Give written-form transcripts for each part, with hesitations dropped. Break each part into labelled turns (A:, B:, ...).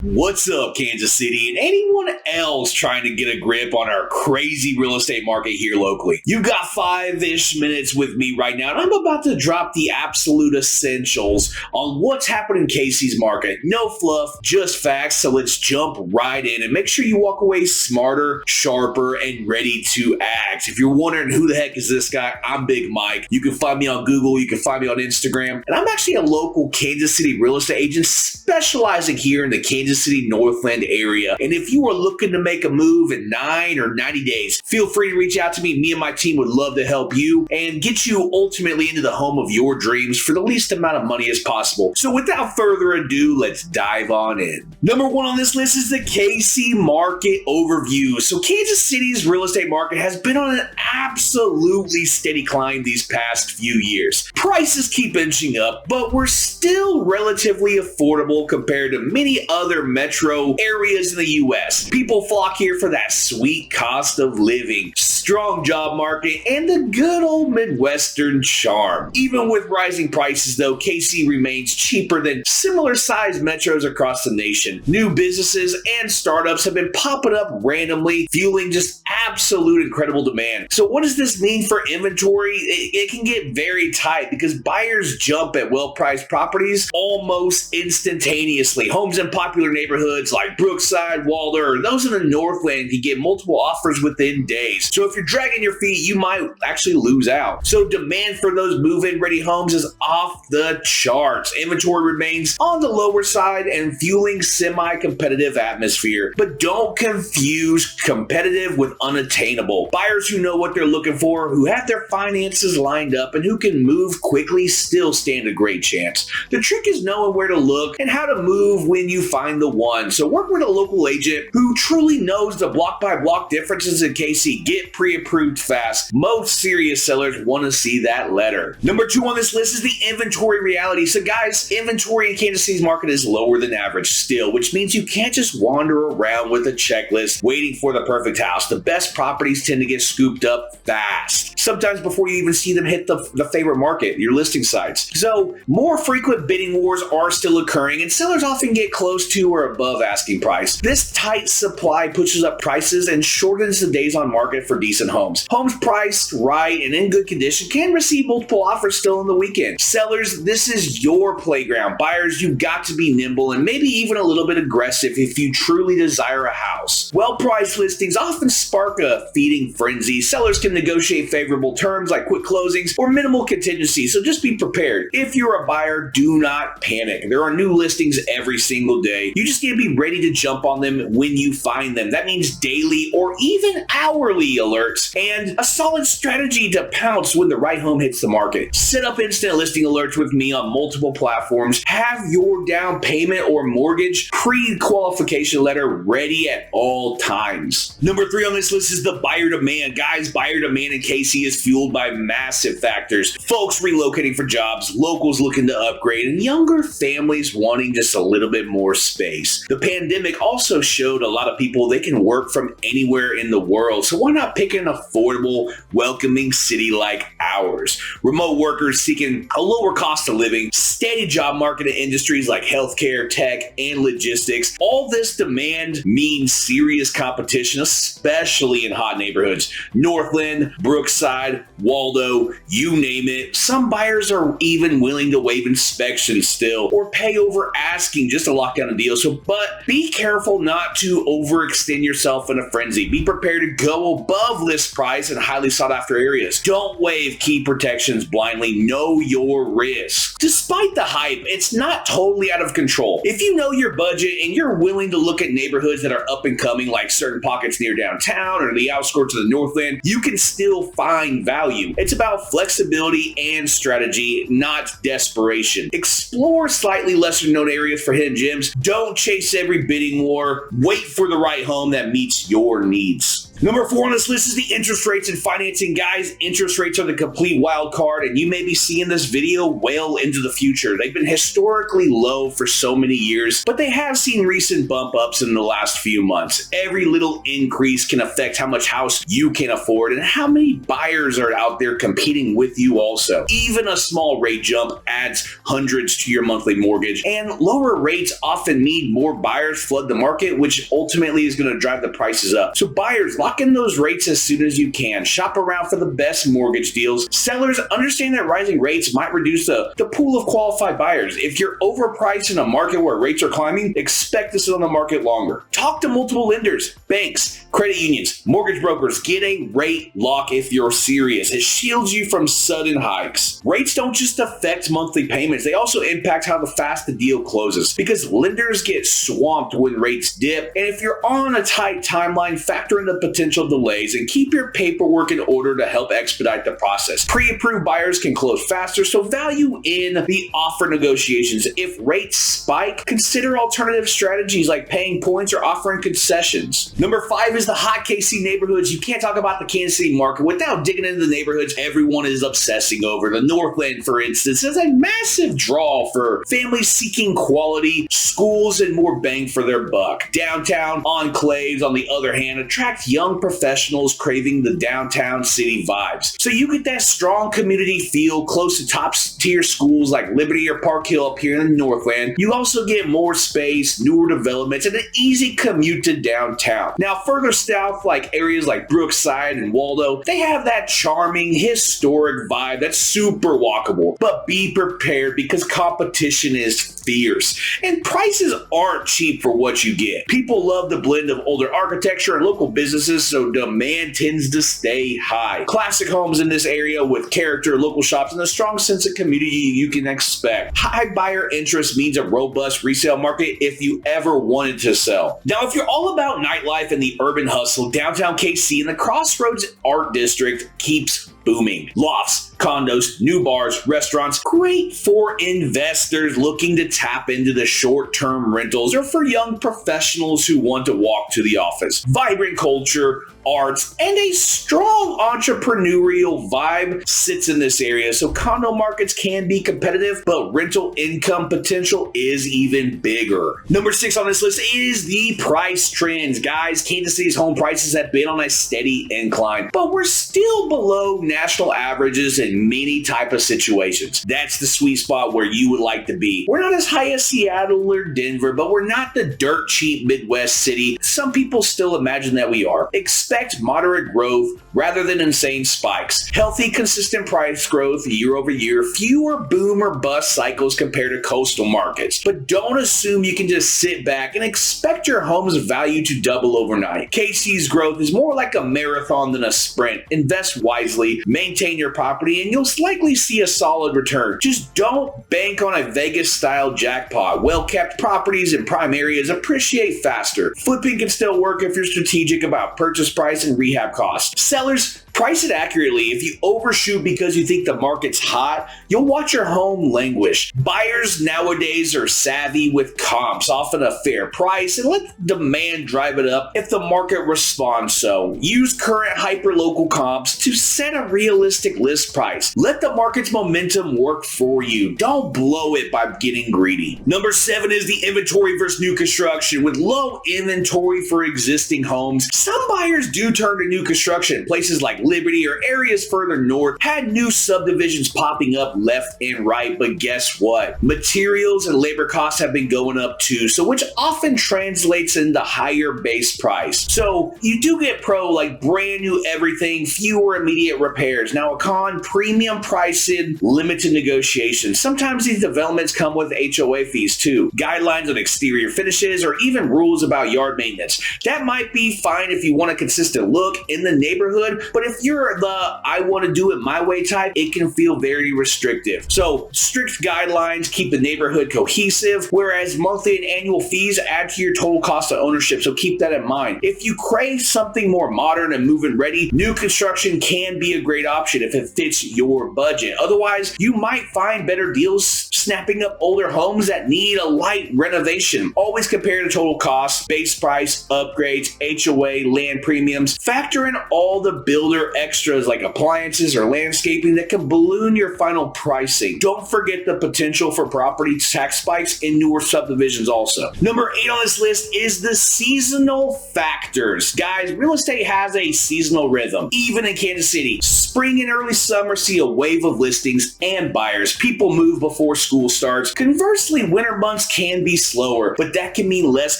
A: What's up, Kansas City, and anyone else trying to get a grip on our crazy real estate market here locally? You've got 5-ish minutes with me right now, and I'm about to drop the absolute essentials on what's happening in KC's market. No fluff, just facts, so let's jump right in and make sure you walk away smarter, sharper, and ready to act. If you're wondering who the heck is this guy, I'm Big Mike. You can find me on Google, you can find me on Instagram, and I'm actually a local Kansas City real estate agent specializing here in the Kansas City Northland area. And if you are looking to make a move in 9 or 90 days, feel free to reach out to me. Me and my team would love to help you and get you ultimately into the home of your dreams for the least amount of money as possible. So without further ado, let's dive on in. Number one on this list is the KC market overview. So Kansas City's real estate market has been on an absolutely steady climb these past few years. Prices keep inching up, but we're still relatively affordable compared to many other metro areas in the U.S. People flock here for that sweet cost of living, strong job market, and the good old Midwestern charm. Even with rising prices, though, KC remains cheaper than similar sized metros across the nation. New businesses and startups have been popping up randomly, fueling just absolute incredible demand. So what does this mean for inventory? It can get very tight because buyers jump at well-priced properties almost instantaneously. Homes in popular neighborhoods like Brookside, Waldo, or those in the Northland can get multiple offers within days. So if you're dragging your feet, you might actually lose out. So demand for those move-in ready homes is off the charts. Inventory remains on the lower side and fueling semi-competitive atmosphere. But don't confuse competitive with unattainable. Buyers who know what they're looking for, who have their finances lined up, and who can move quickly still stand a great chance. The trick is knowing where to look and how to move when you find the one. So work with a local agent who truly knows the block by block differences in KC. Get pre-approved fast. Most serious sellers want to see that letter. Number two on this list is the inventory reality. So guys, inventory in Kansas City's market is lower than average still, which means you can't just wander around with a checklist waiting for the perfect house. The best properties tend to get scooped up fast, sometimes before you even see them hit the favorite market, your listing sites. So more frequent bidding wars are still occurring, and sellers often get close to or above asking price. This tight supply pushes up prices and shortens the days on market for decent homes. Homes priced right and in good condition can receive multiple offers still in the weekend. Sellers, this is your playground. Buyers, you've got to be nimble and maybe even a little bit aggressive if you truly desire a house. Well-priced listings often spark a feeding frenzy. Sellers can negotiate favorable terms like quick closings or minimal contingency, so just be prepared. If you're a buyer, do not panic. There are new listings every single day. You just need to be ready to jump on them when you find them. That means daily or even hourly alerts and a solid strategy to pounce when the right home hits the market. Set up instant listing alerts with me on multiple platforms. Have your down payment or mortgage pre-qualification letter ready at all times. Number three on this list is the buyer demand. Guys, buyer demand in KC is fueled by massive factors. Folks relocating for jobs, locals looking to upgrade, and younger families wanting just a little bit more space. The pandemic also showed a lot of people they can work from anywhere in the world, so why not pick an affordable, welcoming city like ours? Remote workers seeking a lower cost of living, steady job market in industries like healthcare, tech, and logistics. All this demand means serious competition, especially in hot neighborhoods. Northland, Brookside, Waldo, you name it. Some buyers are even willing to waive inspections still or pay over asking just to lock down a deal. But be careful not to overextend yourself in a frenzy. Be prepared to go above list price in highly sought after areas. Don't waive key protections blindly. Know your risk. Despite the hype, it's not totally out of control. If you know your budget and you're willing to look at neighborhoods that are up and coming, like certain pockets near downtown or the outskirts of the Northland, you can still find value. It's about flexibility and strategy, not desperation. Explore slightly lesser known areas for hidden gems. Don't chase every bidding war. Wait for the right home that meets your needs. Number 4 on this list is the interest rates and financing. Guys, interest rates are the complete wild card, and you may be seeing this video well into the future. They've been historically low for so many years, but they have seen recent bump ups in the last few months. Every little increase can affect how much house you can afford and how many buyers are out there competing with you also. Even a small rate jump adds hundreds to your monthly mortgage, and lower rates often need more buyers flood the market, which ultimately is going to drive the prices up. So buyers, lock in those rates as soon as you can. Shop around for the best mortgage deals. Sellers, understand that rising rates might reduce the pool of qualified buyers. If you're overpriced in a market where rates are climbing, expect to sit on the market longer. Talk to multiple lenders, banks, credit unions, mortgage brokers. Get a rate lock if you're serious. It shields you from sudden hikes. Rates don't just affect monthly payments, they also impact how fast the deal closes, because lenders get swamped when rates dip. And if you're on a tight timeline, factor in the potential delays and keep your paperwork in order to help expedite the process. Pre-approved buyers can close faster, so value in the offer negotiations. If rates spike, consider alternative strategies like paying points or offering concessions. Number 5 is the hot KC neighborhoods. You can't talk about the Kansas City market without digging into the neighborhoods everyone is obsessing over. The Northland, for instance, is a massive draw for families seeking quality, schools, and more bang for their buck. Downtown enclaves, on the other hand, attract young professionals craving the downtown city vibes. So you get that strong community feel close to top tier schools like Liberty or Park Hill up here in the Northland. You also get more space, newer developments, and an easy commute to downtown. Now, further south, like areas like Brookside and Waldo, they have that charming, historic vibe that's super walkable. But be prepared, because competition is fierce, and prices aren't cheap for what you get. People love the blend of older architecture and local businesses, so demand tends to stay high. Classic homes in this area with character, local shops, and a strong sense of community you can expect. High buyer interest means a robust resale market if you ever wanted to sell. Now, if you're all about nightlife and the urban hustle, downtown KC and the Crossroads Art District keeps booming. Lofts, condos, new bars, restaurants, great for investors looking to tap into the short-term rentals or for young professionals who want to walk to the office. Vibrant culture, arts, and a strong entrepreneurial vibe sits in this area, so condo markets can be competitive, but rental income potential is even bigger. Number 6 on this list is the price trends. Guys, Kansas City's home prices have been on a steady incline, but we're still below national averages in many type of situations. That's the sweet spot where you would like to be. We're not as high as Seattle or Denver, but we're not the dirt cheap Midwest city some people still imagine that we are. Expect moderate growth rather than insane spikes. Healthy, consistent price growth year over year, fewer boom or bust cycles compared to coastal markets. But don't assume you can just sit back and expect your home's value to double overnight. KC's growth is more like a marathon than a sprint. Invest wisely, maintain your property, and you'll likely see a solid return. Just don't bank on a Vegas-style jackpot. Well-kept properties in prime areas appreciate faster. Flipping can still work if you're strategic about purchase price and rehab costs. Sellers, price it accurately. If you overshoot because you think the market's hot, you'll watch your home languish. Buyers nowadays are savvy with comps, often a fair price, and let demand drive it up if the market responds so. Use current hyperlocal comps to set a realistic list price. Let the market's momentum work for you. Don't blow it by getting greedy. Number 7 is the inventory versus new construction. With low inventory for existing homes, some buyers do turn to new construction. Places like Liberty or areas further north had new subdivisions popping up left and right, but guess what? Materials and labor costs have been going up too, so which often translates into higher base price. So you do get pro like brand new everything, fewer immediate repairs. Now a con, premium pricing, limited negotiations. Sometimes these developments come with HOA fees too, guidelines on exterior finishes, or even rules about yard maintenance. That might be fine if you want a consistent look in the neighborhood, but if if you're the I want to do it my way type, it can feel very restrictive. So strict guidelines keep the neighborhood cohesive, whereas monthly and annual fees add to your total cost of ownership. So keep that in mind. If you crave something more modern and move-in ready, new construction can be a great option if it fits your budget. Otherwise, you might find better deals snapping up older homes that need a light renovation. Always compare the total cost, base price, upgrades, HOA, land premiums. Factor in all the builder extras like appliances or landscaping that can balloon your final pricing. Don't forget the potential for property tax spikes in newer subdivisions also. Number 8 on this list is the seasonal factors. Guys, real estate has a seasonal rhythm. Even in Kansas City, spring and early summer see a wave of listings and buyers. People move before school starts. Conversely, winter months can be slower, but that can mean less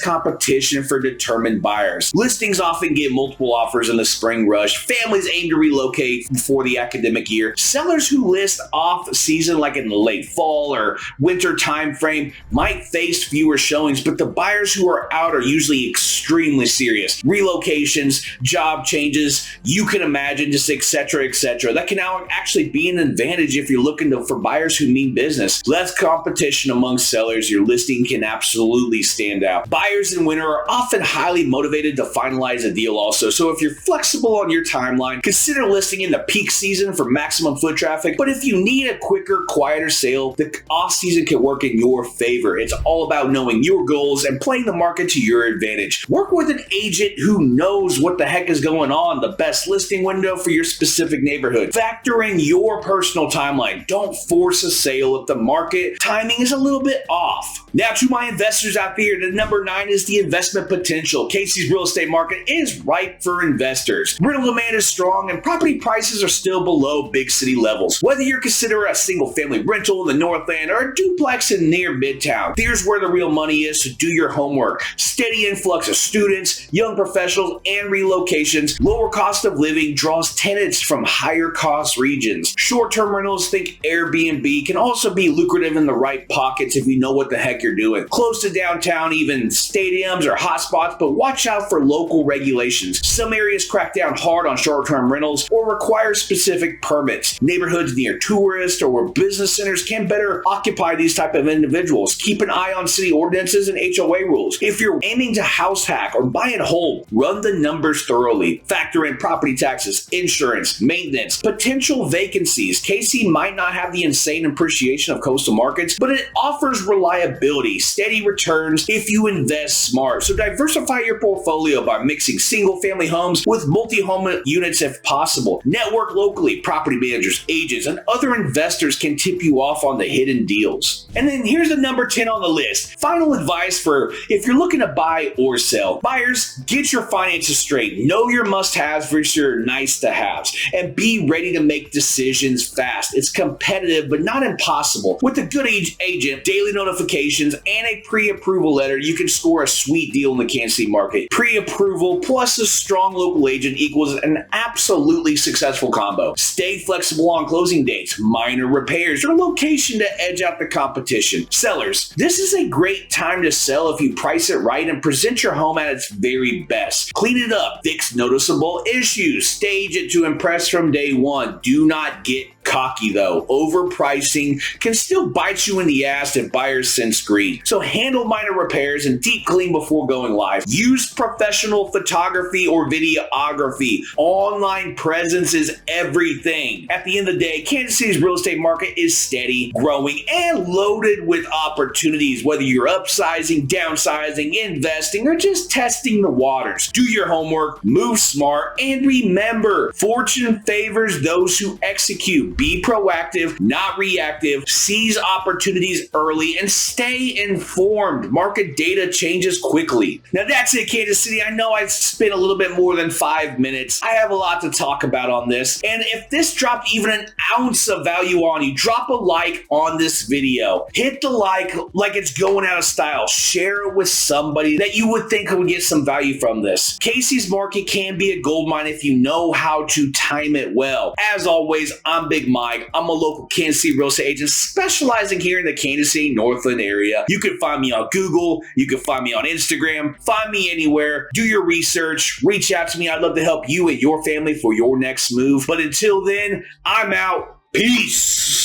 A: competition for determined buyers. Listings often get multiple offers in the spring rush. Families aim to relocate before the academic year. Sellers who list off season like in the late fall or winter time frame might face fewer showings, but the buyers who are out are usually extremely serious. Relocations, job changes, you can imagine, just etc. etc. That can now actually be an advantage if you're looking for buyers who mean business. Less competition among sellers, your listing can absolutely stand out. Buyers in winter are often highly motivated to finalize a deal also, so if you're flexible on your timeline, consider listing in the peak season for maximum foot traffic. But if you need a quicker, quieter sale, the off season can work in your favor. It's all about knowing your goals and playing the market to your advantage. Work with an agent who knows what the heck is going on, the best listing window for your specific neighborhood. Factor in your personal timeline. Don't force a sale if the market timing is a little bit off. Now to my investors out there, the number 9 is the investment potential. Casey's real estate market is ripe for investors. Rental demand is strong and property prices are still below big city levels. Whether you're considering a single family rental in the Northland or a duplex in near Midtown, here's where the real money is, so do your homework. Steady influx of students, young professionals, and relocations. Lower cost of living draws tenants from higher cost regions. Short-term rentals, think Airbnb, can also be lucrative in the right pockets if you know what the heck you're doing. Close to downtown, even stadiums or hotspots, but watch out for local regulations. Some areas crack down hard on short-term rentals or require specific permits. Neighborhoods near tourists or where business centers can better occupy these type of individuals. Keep an eye on city ordinances and HOA rules. If you're aiming to house hack or buy and hold, run the numbers thoroughly. Factor in property taxes, insurance, maintenance, potential vacancies. KC might not have the insane appreciation of coastal markets, but it offers reliability, steady returns if you invest smart. So diversify your portfolio by mixing single-family homes with multi-home units if possible. Network locally. Property managers, agents, and other investors can tip you off on the hidden deals. And then here's the number 10 on the list. Final advice for if you're looking to buy or sell. Buyers, get your finances straight. Know your must-haves versus your nice-to-haves. And be ready to make decisions fast. It's competitive, but not impossible. With a good agent, daily notifications, and a pre-approval letter, you can score a sweet deal in the Kansas City market. Pre-approval plus a strong local agent equals an absolutely successful combo. Stay flexible on closing dates, minor repairs, or location to edge out the competition. Sellers, this is a great time to sell if you price it right and present your home at its very best. Clean it up, fix noticeable issues, stage it to impress from day one. Do not get cocky though. Overpricing can still bite you in the ass if buyers sense greed. So handle minor repairs and deep clean before going live. Use professional photography or videography. Online presence is everything. At the end of the day, Kansas City's real estate market is steady, growing, and loaded with opportunities, whether you're upsizing, downsizing, investing, or just testing the waters. Do your homework, move smart, and remember, fortune favors those who execute. Be proactive, not reactive. Seize opportunities early and stay informed. Market data changes quickly. Now that's it, Kansas City. I know I spent a little bit more than 5 minutes. I have a lot to talk about on this. And if this dropped even an ounce of value on you, drop a like on this video. Hit the like it's going out of style. Share it with somebody that you would think would get some value from this. Casey's market can be a gold mine if you know how to time it well. As always, I'm Big Mike. I'm a local Kansas City real estate agent specializing here in the Kansas City, Northland area. You can find me on Google. You can find me on Instagram. Find me anywhere. Do your research. Reach out to me. I'd love to help you and your family for your next move. But until then, I'm out. Peace.